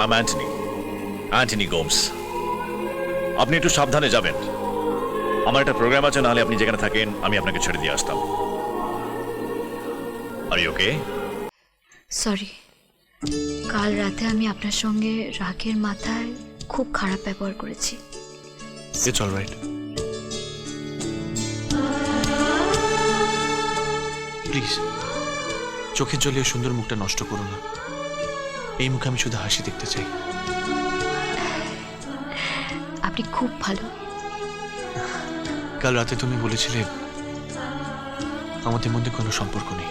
নাম Antony, Antony Gomes. আপনি একটু সাবধানে যাবেন। আমার একটা প্রোগ্রাম আছে, নাহলে আপনি যেখানে থাকেন আমি আপনাকে ছেড়ে দিয়ে আসতাম। Are you okay? সরি, কাল রাতে আমি আপনার সঙ্গে রাগের মাথায় খুব খারাপ ব্যবহার করেছি। It's alright. প্লিজ চোখের জলে সুন্দর মুখটা নষ্ট করো না। এই মুখে আমি শুধু হাসি দেখতে চাই। আপনি খুব ভালো। কাল রাতে তুমি বলেছিলে আমাদের মধ্যে কোনো সম্পর্ক নেই।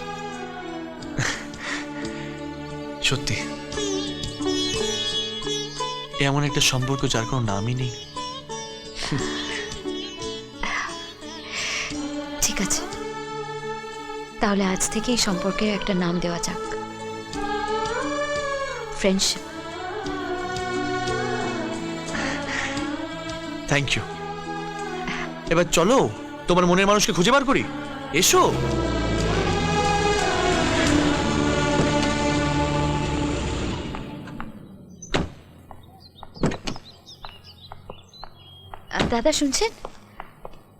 সত্যি এমন একটা সম্পর্ক যার কোনো নামই নেই। ঠিক আছে, তাহলে আজ থেকে এই সম্পর্কের একটা নাম দেওয়া যাক, ফ্রেন্ডশিপ। Thank you. এবার চলো তোমার মনের মানুষকে খুঁজে বার করি। এসো। দাদা শুনছেন?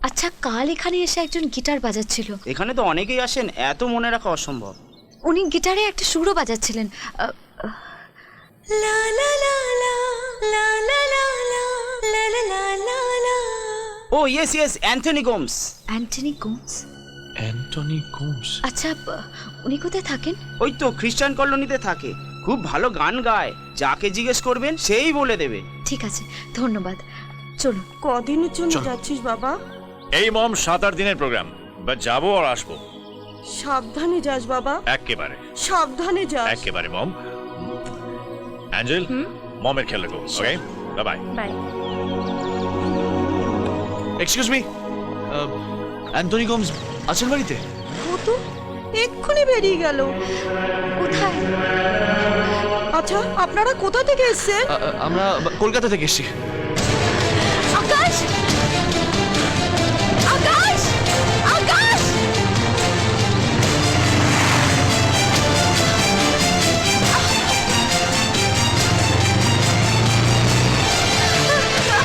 আচ্ছা, কাল এখানে এসে একজন গিটার বাজাচ্ছিল। এখানে তো অনেকেই আসেন, এত মনে রাখা অসম্ভব। উনি গিটারে একটা সুরও বাজাচ্ছিলেন। লা লা লা লা লা লা লা লা লা লা লা লা লা। Oh yes yes, Anthony Gomes. Anthony Gomes? Anthony Gomes? আচ্ছা, উনি কোথায় থাকেন? ওই তো খ্রিস্টান কলোনিতে থাকে, খুব ভালো গান গায়। যাকে জিজ্ঞেস করবেন সেই বলে দেবে। ঠিক আছে, ধন্যবাদ। চলুন। কদিনের জন্য চলো। যাচ্ছিস বাবা? এই মম 7-8 দিনের প্রোগ্রাম, বা যাবো আর আসবো। সাবধানে যাস বাবা, একেবারে সাবধানে যাস। একেবারে মম। অ্যাঞ্জেল, মমের খেয়াল রাখো। Okay, bye bye. Bye. Excuse me, Anthony Gomes আছেন বাড়িতে? ও তো এক্ষুনি বেরিয়ে গেল। কোথায়? আচ্ছা, আপনারা কোথা থেকে এসেছেন? আমরা কলকাতা থেকে এসেছি। আকাশ! আকাশ! আকাশ!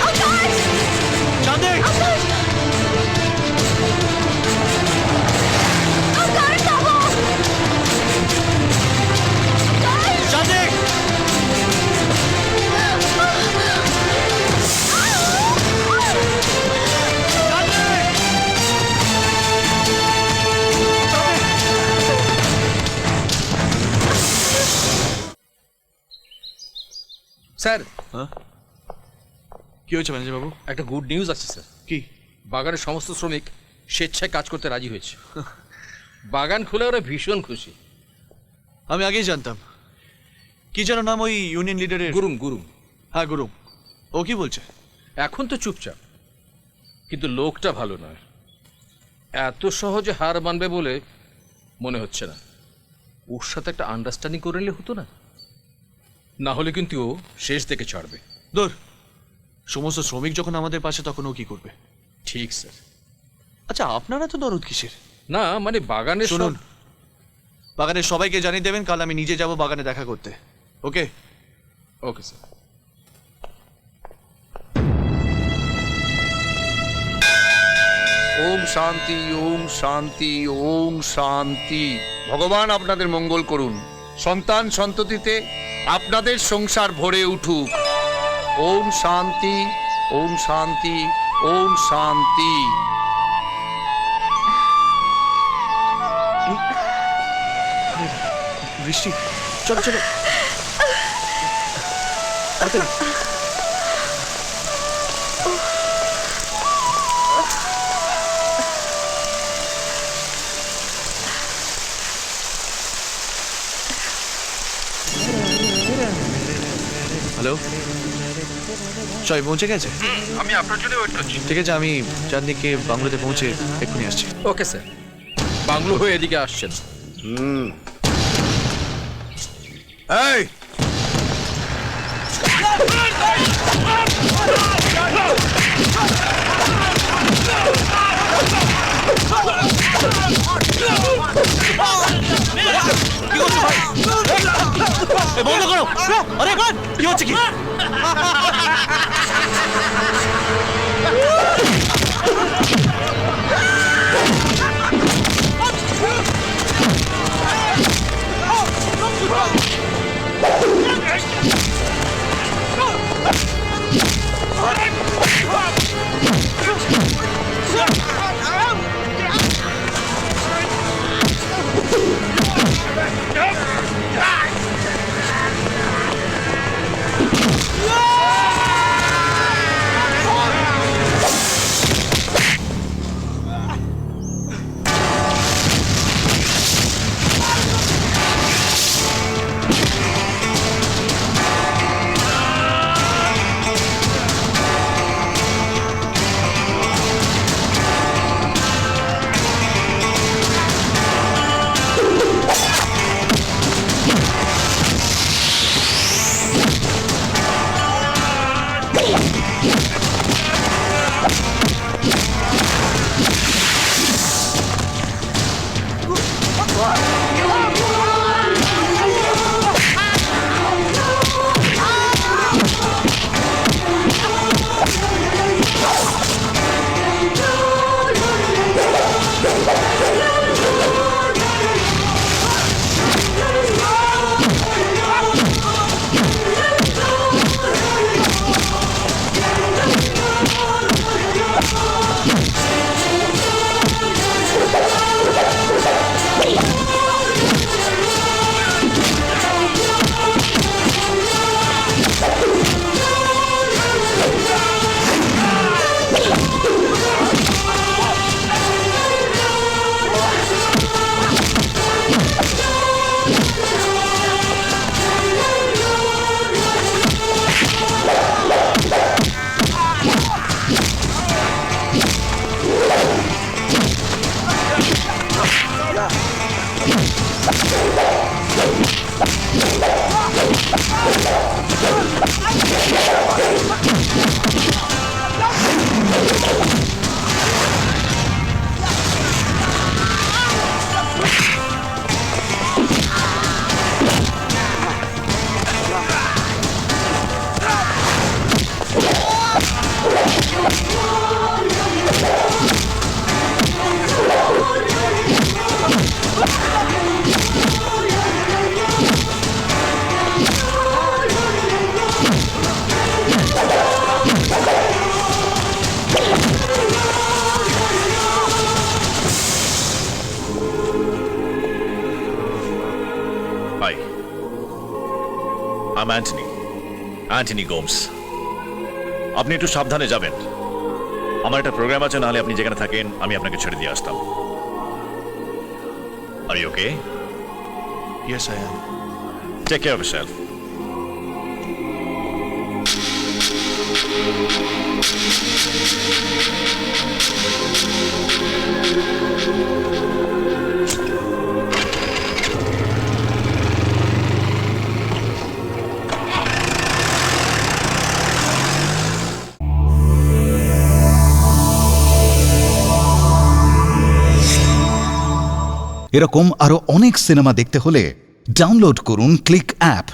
আকাশ! চাঁদে! আকাশ! আকাশ, থামো! আকাশ! চাঁদে! স্যার, কি হয়েছে ম্যানেজার বাবু? একটা গুড নিউজ আছে স্যার। কি? বাগানের সমস্ত শ্রমিক স্বেচ্ছায় কাজ করতে রাজি হয়েছে। বাগান খুলে ওরা ভীষণ খুশি। আমি আগেই জানতাম। কি যেন নাম ওই ইউনিয়ন লিডারের? গুরুম গুরুম। হ্যাঁ, গুরুম। ও কি বলছে? এখন তো চুপচাপ, কিন্তু লোকটা ভালো নয়। এত সহজে হার মানবে বলে মনে হচ্ছে না। ওর সাথে একটা আন্ডারস্ট্যান্ডিং করে নিলে হতো না? না হলে কিন্তু ও শেষ দেখে ছাড়বে। ধর, সমস্ত শ্রমিক যখন আমাদের পাশে তখন ও কি করবে? ঠিক স্যার। আচ্ছা, আপনারা তো দরদ কিসের? না মানে বাগানের শুনুন, বাগানের সবাইকে জানিয়ে দেবেন কাল আমি নিজে যাব বাগানে দেখা করতে। ওকে? Okay sir. ওম শান্তি, ওম শান্তি, ওম শান্তি। ভগবান আপনাদের মঙ্গল করুন, সন্তান সন্ততিতে আপনাদের সংসার ভরে উঠুক। ওম শান্তি, ওম শান্তি, ওম শান্তি। বৃষ্টি, চলো চলো। তাড়াতাড়ি। হ্যালো, সবাই পৌঁছে গেছে? আমি আপনার জন্য ওয়েট করছি। ঠিক আছে, আমি চাঁদনিকে বাংলোতে পৌঁছে এক্ষুনি আসছি। Okay sir. বাংলো হয়ে এদিকে আসছেন। এই বন্ধ করো। আরে কি হচ্ছে কি? Hi. I'm Anthony Gomes. আপনি একটু সাবধানে যাবেন। আমার একটা প্রোগ্রাম আছে, নাহলে আপনি যেখানে থাকেন আমি আপনাকে ছেড়ে দিয়ে আসতাম। Are you okay? Yes, I am. Take care of yourself. এরকম আরো অনেক সিনেমা দেখতে হলে ডাউনলোড করুন ক্লিক অ্যাপ।